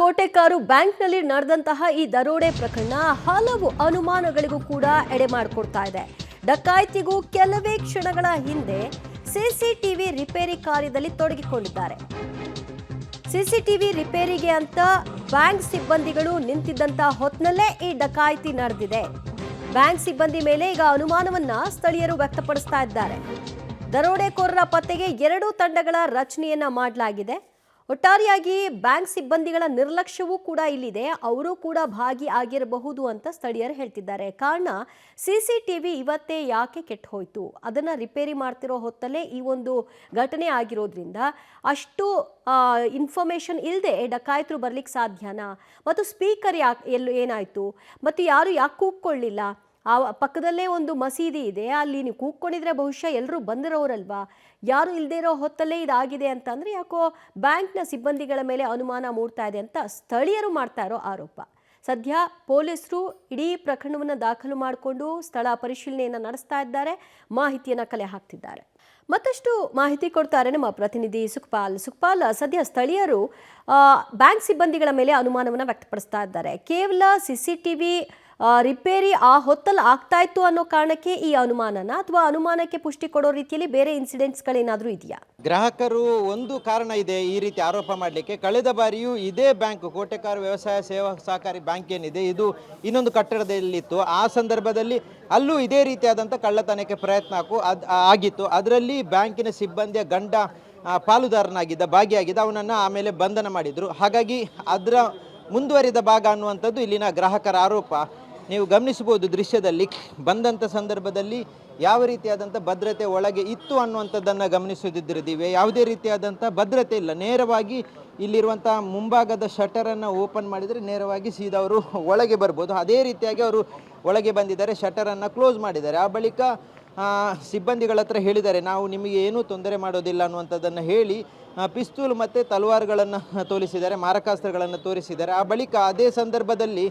ಕೋಟೆಕಾರು ಬ್ಯಾಂಕ್ನಲ್ಲಿ ನಡೆದಂತಹ ಈ ದರೋಡೆ ಪ್ರಕರಣ ಹಲವು ಅನುಮಾನಗಳಿಗೂ ಕೂಡ ಎಡೆ ಮಾಡಿಕೊಡ್ತಾ ಇದೆ. ಡಕಾಯಿತಿಗೂ ಕೆಲವೇ ಕ್ಷಣಗಳ ಹಿಂದೆ ಸಿಸಿಟಿವಿ ರಿಪೇರಿ ಕಾರ್ಯದಲ್ಲಿ ತೊಡಗಿಕೊಂಡಿದ್ದಾರೆ. ಸಿಸಿಟಿವಿ ರಿಪೇರಿಗೆ ಅಂತ ಬ್ಯಾಂಕ್ ಸಿಬ್ಬಂದಿಗಳು ನಿಂತಿದ್ದಂತ ಹೊತ್ತಿನಲ್ಲೇ ಈ ಡಕಾಯಿತಿ ನಡೆದಿದೆ. ಬ್ಯಾಂಕ್ ಸಿಬ್ಬಂದಿ ಮೇಲೆ ಈಗ ಅನುಮಾನವನ್ನ ಸ್ಥಳೀಯರು ವ್ಯಕ್ತಪಡಿಸ್ತಾ ಇದ್ದಾರೆ. ದರೋಡೆಕೋರರ ಪತ್ತೆಗೆ 2 ತಂಡಗಳ ರಚನೆಯನ್ನ ಮಾಡಲಾಗಿದೆ. ಒಟ್ಟಾರೆಯಾಗಿ ಬ್ಯಾಂಕ್ ಸಿಬ್ಬಂದಿಗಳ ನಿರ್ಲಕ್ಷ್ಯವೂ ಕೂಡ ಇಲ್ಲಿದೆ. ಅವರು ಕೂಡ ಭಾಗಿಯಾಗಿರಬಹುದು ಅಂತ ಸ್ಥಳೀಯರು ಹೇಳ್ತಿದ್ದಾರೆ. ಕಾರಣ ಸಿಸಿಟಿವಿ ಇವತ್ತೇ ಯಾಕೆ ಕೆಟ್ಟು ಹೋಯಿತು, ಅದನ್ನು ರಿಪೇರಿ ಮಾಡ್ತಿರೋ ಹೊತ್ತಲ್ಲೇ ಈ ಒಂದು ಘಟನೆ ಆಗಿರೋದ್ರಿಂದ ಅಷ್ಟು ಇನ್ಫಾರ್ಮೇಷನ್ ಇಲ್ಲದೆ ಡಕಾಯಿತರು ಬರ್ಲಿಕ್ಕೆ ಸಾಧ್ಯನಾ, ಮತ್ತು ಸ್ಪೀಕರ್ ಏನಾಯಿತು, ಮತ್ತು ಯಾರು ಯಾಕೆ ಕೂಗ್ಕೊಳ್ಳಿಲ್ಲ, ಆ ಪಕ್ಕದಲ್ಲೇ ಒಂದು ಮಸೀದಿ ಇದೆ, ಅಲ್ಲಿ ನೀವು ಕೂಗ್ಕೊಂಡಿದ್ರೆ ಬಹುಶಃ ಎಲ್ಲರೂ ಬಂದಿರೋರಲ್ವಾ, ಯಾರು ಇಲ್ಲದೇ ಇರೋ ಹೊತ್ತಲ್ಲೇ ಇದಾಗಿದೆ ಅಂತಂದರೆ ಯಾಕೋ ಬ್ಯಾಂಕ್ನ ಸಿಬ್ಬಂದಿಗಳ ಮೇಲೆ ಅನುಮಾನ ಮೂಡ್ತಾ ಇದೆ ಅಂತ ಸ್ಥಳೀಯರು ಮಾಡ್ತಾ ಇರೋ ಆರೋಪ. ಸದ್ಯ ಪೊಲೀಸರು ಇಡೀ ಪ್ರಕರಣವನ್ನು ದಾಖಲು ಮಾಡಿಕೊಂಡು ಸ್ಥಳ ಪರಿಶೀಲನೆಯನ್ನು ನಡೆಸ್ತಾ ಇದ್ದಾರೆ, ಮಾಹಿತಿಯನ್ನು ಕಲೆ ಹಾಕ್ತಿದ್ದಾರೆ. ಮತ್ತಷ್ಟು ಮಾಹಿತಿ ಕೊಡ್ತಾರೆ ನಮ್ಮ ಪ್ರತಿನಿಧಿ ಸುಖಪಾಲ್. ಸದ್ಯ ಸ್ಥಳೀಯರು ಬ್ಯಾಂಕ್ ಸಿಬ್ಬಂದಿಗಳ ಮೇಲೆ ಅನುಮಾನವನ್ನು ವ್ಯಕ್ತಪಡಿಸ್ತಾ ಇದ್ದಾರೆ. ಕೇವಲ ಸಿಸಿಟಿವಿ ರಿಪೇರಿ ಆ ಹೊತ್ತಲ್ಲಿ ಆಗ್ತಾ ಇತ್ತು ಅನ್ನೋ ಕಾರಣಕ್ಕೆ ಈ ಅನುಮಾನನ, ಅಥವಾ ಅನುಮಾನಕ್ಕೆ ಪುಷ್ಟಿ ಕೊಡೋ ರೀತಿಯಲ್ಲಿ ಬೇರೆ ಇನ್ಸಿಡೆಂಟ್ಸ್ಗಳೇನಾದರೂ ಇದೆಯಾ? ಗ್ರಾಹಕರು ಒಂದು ಕಾರಣ ಇದೆ ಈ ರೀತಿ ಆರೋಪ ಮಾಡಲಿಕ್ಕೆ. ಕಳೆದ ಬಾರಿಯೂ ಇದೇ ಬ್ಯಾಂಕ್, ಕೋಟೆಕಾರು ವ್ಯವಸಾಯ ಸೇವಾ ಸಹಕಾರಿ ಬ್ಯಾಂಕ್ ಏನಿದೆ, ಇದು ಇನ್ನೊಂದು ಕಟ್ಟಡದಲ್ಲಿತ್ತು. ಆ ಸಂದರ್ಭದಲ್ಲಿ ಅಲ್ಲೂ ಇದೇ ರೀತಿಯಾದಂಥ ಕಳ್ಳತನಕ್ಕೆ ಪ್ರಯತ್ನ ಆಗಿತ್ತು. ಅದರಲ್ಲಿ ಬ್ಯಾಂಕಿನ ಸಿಬ್ಬಂದಿಯ ಗಂಡ ಪಾಲುದಾರನಾಗಿದ್ದ, ಭಾಗಿಯಾಗಿದ್ದ, ಅವನನ್ನು ಆಮೇಲೆ ಬಂಧನ ಮಾಡಿದರು. ಹಾಗಾಗಿ ಅದರ ಮುಂದುವರಿದ ಭಾಗ ಅನ್ನುವಂಥದ್ದು ಇಲ್ಲಿನ ಗ್ರಾಹಕರ ಆರೋಪ. ನೀವು ಗಮನಿಸಬಹುದು ದೃಶ್ಯದಲ್ಲಿ, ಬಂದಂಥ ಸಂದರ್ಭದಲ್ಲಿ ಯಾವ ರೀತಿಯಾದಂಥ ಭದ್ರತೆ ಒಳಗೆ ಇತ್ತು ಅನ್ನುವಂಥದ್ದನ್ನು ಗಮನಿಸುತ್ತಿದ್ದೀವಿ. ಯಾವುದೇ ರೀತಿಯಾದಂಥ ಭದ್ರತೆ ಇಲ್ಲ. ನೇರವಾಗಿ ಇಲ್ಲಿರುವಂಥ ಮುಂಭಾಗದ ಶಟರನ್ನು ಓಪನ್ ಮಾಡಿದರೆ ನೇರವಾಗಿ ಸೀದಾ ಅವರು ಒಳಗೆ ಬರ್ಬೋದು. ಅದೇ ರೀತಿಯಾಗಿ ಅವರು ಒಳಗೆ ಬಂದಿದ್ದಾರೆ, ಶಟರನ್ನು ಕ್ಲೋಸ್ ಮಾಡಿದ್ದಾರೆ. ಆ ಬಳಿಕ ಸಿಬ್ಬಂದಿಗಳ ಹತ್ರ ಹೇಳಿದ್ದಾರೆ, ನಾವು ನಿಮಗೆ ಏನೂ ತೊಂದರೆ ಮಾಡೋದಿಲ್ಲ ಅನ್ನುವಂಥದ್ದನ್ನು ಹೇಳಿ ಪಿಸ್ತೂಲ್ ಮತ್ತು ತಲವಾರುಗಳನ್ನು ತೋರಿಸಿದ್ದಾರೆ, ಮಾರಕಾಸ್ತ್ರಗಳನ್ನು ತೋರಿಸಿದ್ದಾರೆ. ಆ ಬಳಿಕ ಅದೇ ಸಂದರ್ಭದಲ್ಲಿ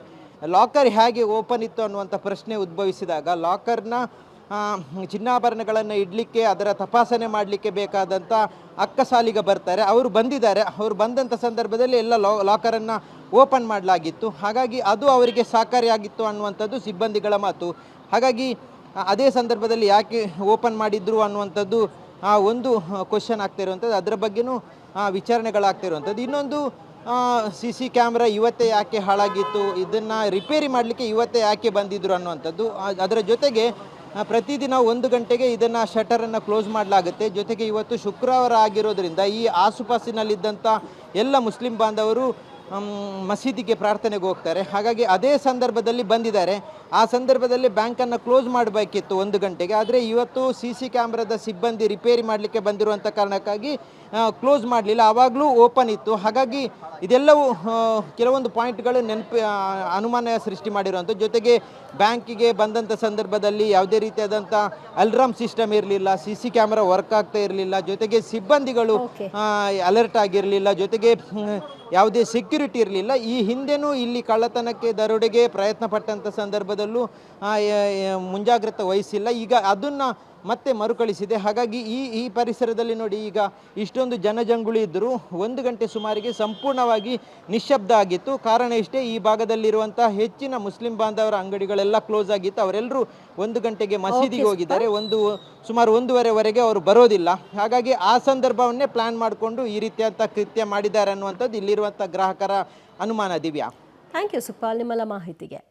ಲಾಕರ್ ಹೇಗೆ ಓಪನ್ ಇತ್ತು ಅನ್ನುವಂಥ ಪ್ರಶ್ನೆ ಉದ್ಭವಿಸಿದಾಗ ಲಾಕರ್ನ ಚಿನ್ನಾಭರಣಗಳನ್ನು ಇಡಲಿಕ್ಕೆ, ಅದರ ತಪಾಸಣೆ ಮಾಡಲಿಕ್ಕೆ ಬೇಕಾದಂಥ ಅಕ್ಕಸಾಲಿಗ ಬರ್ತಾರೆ, ಅವರು ಬಂದಿದ್ದಾರೆ. ಅವರು ಬಂದಂಥ ಸಂದರ್ಭದಲ್ಲಿ ಎಲ್ಲ ಲಾಕರನ್ನು ಓಪನ್ ಮಾಡಲಾಗಿತ್ತು. ಹಾಗಾಗಿ ಅದು ಅವರಿಗೆ ಸಹಕಾರಿಯಾಗಿತ್ತು ಅನ್ನುವಂಥದ್ದು ಸಿಬ್ಬಂದಿಗಳ ಮಾತು. ಹಾಗಾಗಿ ಅದೇ ಸಂದರ್ಭದಲ್ಲಿ ಯಾಕೆ ಓಪನ್ ಮಾಡಿದ್ರು ಅನ್ನುವಂಥದ್ದು ಒಂದು ಕ್ವಶನ್ ಆಗ್ತಾ ಇರುವಂಥದ್ದು. ಅದರ ಬಗ್ಗೆನೂ ವಿಚಾರಣೆಗಳಾಗ್ತಾ ಇರುವಂಥದ್ದು. ಇನ್ನೊಂದು, CC ಕ್ಯಾಮ್ರಾ ಇವತ್ತೇ ಯಾಕೆ ಹಾಳಾಗಿತ್ತು, ಇದನ್ನು ರಿಪೇರಿ ಮಾಡಲಿಕ್ಕೆ ಇವತ್ತೇ ಯಾಕೆ ಬಂದಿದ್ರು ಅನ್ನುವಂಥದ್ದು. ಅದರ ಜೊತೆಗೆ ಪ್ರತಿದಿನ 1 ಗಂಟೆಗೆ ಇದನ್ನು ಶಟರನ್ನು ಕ್ಲೋಸ್ ಮಾಡಲಾಗುತ್ತೆ. ಜೊತೆಗೆ ಇವತ್ತು ಶುಕ್ರವಾರ ಆಗಿರೋದ್ರಿಂದ ಈ ಆಸುಪಾಸಿನಲ್ಲಿದ್ದಂಥ ಎಲ್ಲ ಮುಸ್ಲಿಂ ಬಾಂಧವರು ಮಸೀದಿಗೆ ಪ್ರಾರ್ಥನೆಗೆ ಹೋಗ್ತಾರೆ. ಹಾಗಾಗಿ ಅದೇ ಸಂದರ್ಭದಲ್ಲಿ ಬಂದಿದ್ದಾರೆ. ಆ ಸಂದರ್ಭದಲ್ಲಿ ಬ್ಯಾಂಕನ್ನು ಕ್ಲೋಸ್ ಮಾಡಬೇಕಿತ್ತು 1 ಗಂಟೆಗೆ. ಆದರೆ ಇವತ್ತು CC ಕ್ಯಾಮ್ರಾದ ಸಿಬ್ಬಂದಿ ರಿಪೇರಿ ಮಾಡಲಿಕ್ಕೆ ಬಂದಿರುವಂಥ ಕಾರಣಕ್ಕಾಗಿ ಕ್ಲೋಸ್ ಮಾಡಲಿಲ್ಲ, ಆವಾಗಲೂ ಓಪನ್ ಇತ್ತು. ಹಾಗಾಗಿ ಇದೆಲ್ಲವೂ ಕೆಲವೊಂದು ಪಾಯಿಂಟ್ಗಳು ಅನುಮಾನ ಸೃಷ್ಟಿ ಮಾಡಿರುವಂಥದ್ದು. ಜೊತೆಗೆ ಬ್ಯಾಂಕಿಗೆ ಬಂದಂಥ ಸಂದರ್ಭದಲ್ಲಿ ಯಾವುದೇ ರೀತಿಯಾದಂಥ ಅಲಾರ್ಮ್ ಸಿಸ್ಟಮ್ ಇರಲಿಲ್ಲ, CC ಕ್ಯಾಮ್ರಾ ವರ್ಕ್ ಆಗ್ತಾ ಇರಲಿಲ್ಲ, ಜೊತೆಗೆ ಸಿಬ್ಬಂದಿಗಳು ಅಲರ್ಟ್ ಆಗಿರಲಿಲ್ಲ, ಜೊತೆಗೆ ಯಾವುದೇ ಸೆಕ್ಯೂರಿಟಿ ಇರಲಿಲ್ಲ. ಈ ಹಿಂದೆನೂ ಇಲ್ಲಿ ಕಳ್ಳತನಕ್ಕೆ, ದರೋಡೆಗೆ ಪ್ರಯತ್ನ ಪಟ್ಟಂಥ ಸಂದರ್ಭದಲ್ಲೂ ಮುಂಜಾಗ್ರತೆ ವಹಿಸಿಲ್ಲ. ಈಗ ಅದನ್ನು ಮತ್ತೆ ಮರುಕಳಿಸಿದೆ. ಹಾಗಾಗಿ ಈ ಪರಿಸರದಲ್ಲಿ ನೋಡಿ, ಈಗ ಇಷ್ಟೊಂದು ಜನಜಂಗುಳಿ ಇದ್ದರೂ 1 ಗಂಟೆ ಸುಮಾರಿಗೆ ಸಂಪೂರ್ಣವಾಗಿ ನಿಶ್ಶಬ್ದ ಆಗಿತ್ತು. ಕಾರಣ ಇಷ್ಟೇ, ಈ ಭಾಗದಲ್ಲಿರುವಂಥ ಹೆಚ್ಚಿನ ಮುಸ್ಲಿಂ ಬಾಂಧವರ ಅಂಗಡಿಗಳೆಲ್ಲ ಕ್ಲೋಸ್ ಆಗಿತ್ತು. ಅವರೆಲ್ಲರೂ 1 ಗಂಟೆಗೆ ಮಸೀದಿಗೆ ಹೋಗಿದ್ದಾರೆ. ಸುಮಾರು 1:30ವರೆಗೆ ಅವರು ಬರೋದಿಲ್ಲ. ಹಾಗಾಗಿ ಆ ಸಂದರ್ಭವನ್ನೇ ಪ್ಲಾನ್ ಮಾಡಿಕೊಂಡು ಈ ರೀತಿಯಾದಂಥ ಕೃತ್ಯ ಮಾಡಿದ್ದಾರೆ ಅನ್ನುವಂಥದ್ದು ಇಲ್ಲಿರುವಂಥ ಗ್ರಾಹಕರ ಅನುಮಾನ. ದಿವ್ಯಾ, ಥ್ಯಾಂಕ್ ಯು ಸುಖಪಾಲ್, ನಿಮ್ಮೆಲ್ಲ ಮಾಹಿತಿಗೆ.